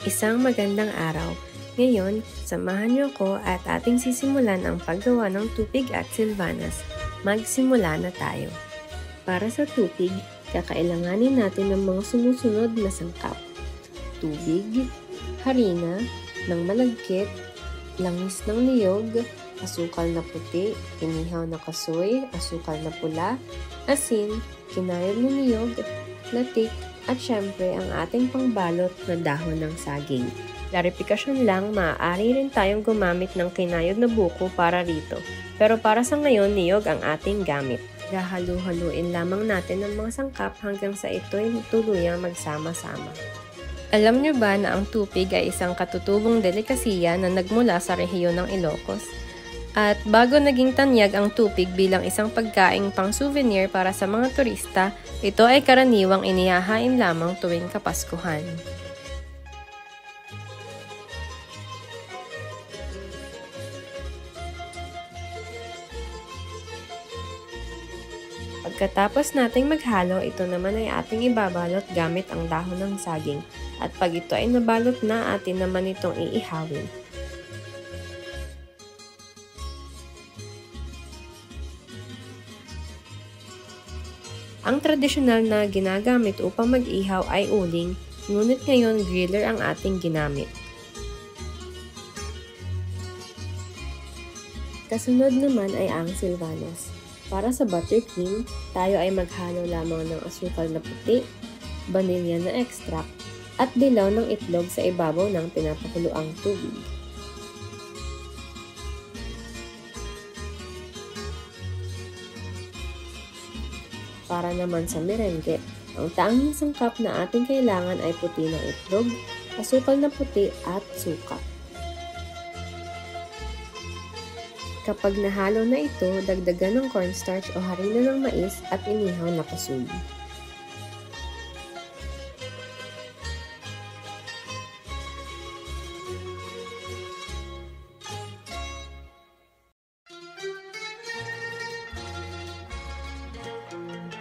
Isang magandang araw. Ngayon, samahan niyo ako at ating sisimulan ang paggawa ng tupig at silvanas. Magsimula na tayo. Para sa tupig, kakailanganin natin ng mga sumusunod na sangkap. Tubig, harina, ng malagkit, langis ng niyog, asukal na puti, inihaw na kasoy, asukal na pula, asin, kinayod ng niyog, latik, at syempre ang ating pangbalot na dahon ng saging. Klarifikasyon lang, maaari rin tayong gumamit ng kinayod na buko para rito. Pero para sa ngayon, niyog ang ating gamit. Hahalu-haluin lamang natin ang mga sangkap hanggang sa ito'y tuluyang magsama-sama. Alam niyo ba na ang tupig ay isang katutubong delikasiya na nagmula sa rehiyon ng Ilocos? At bago naging tanyag ang tupig bilang isang pagkaing pang-souvenir para sa mga turista, ito ay karaniwang inihahain lamang tuwing Kapaskuhan. Pagkatapos nating maghalo, ito naman ay ating ibabalot gamit ang dahon ng saging. At pag ito ay nabalot na, atin naman itong iihawin. Ang tradisyonal na ginagamit upang mag-ihaw ay uling, ngunit ngayon griller ang ating ginamit. Kasunod naman ay ang silvanas. Para sa buttercream, tayo ay maghalo lamang ng asukal na puti, vanilya na extract, at dilaw ng itlog sa ibabaw ng pinapakuluang tubig. Para naman sa merengue, ang tanging sangkap na ating kailangan ay puti ng itlog, asukal na puti at suka. Kapag nahalo na ito, dagdagan ng cornstarch o harina ng mais at inihaw na kasoy.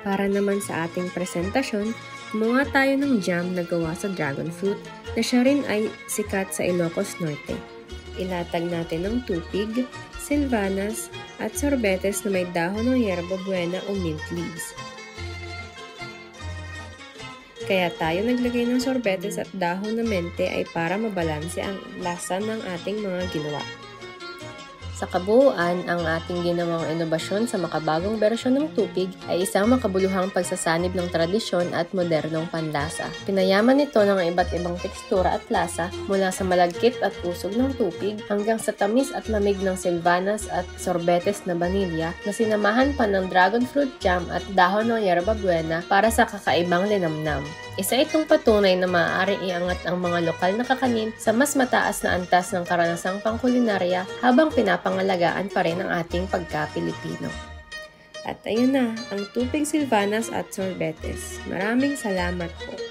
Para naman sa ating presentasyon, gumawa tayo ng jam na gawa sa dragon fruit na siya rin ay sikat sa Ilocos Norte. Ilatag natin ng tupig, silvanas, at sorbetes na may dahon ng yerba buena o mint leaves. Kaya tayo naglagay ng sorbetes at dahon ng mente ay para mabalanse ang lasa ng ating mga ginawa. Sa kabuuan, ang ating ginawang inobasyon sa makabagong bersyon ng tupig ay isang makabuluhang pagsasanib ng tradisyon at modernong panlasa. Pinayaman nito ng iba't ibang tekstura at lasa mula sa malagkit at usog ng tupig hanggang sa tamis at lamig ng silvanas at sorbetes na vanilya na sinamahan pa ng dragon fruit jam at dahon ng yerba buena para sa kakaibang linamnam. Isa itong patunay na maaaring iangat ang mga lokal na kakanin sa mas mataas na antas ng karanasang pangkulinarya habang pinapangalagaan pa rin ang ating pagka-Pilipino. At ayun na, ang tupig silvanas at sorbetes. Maraming salamat po!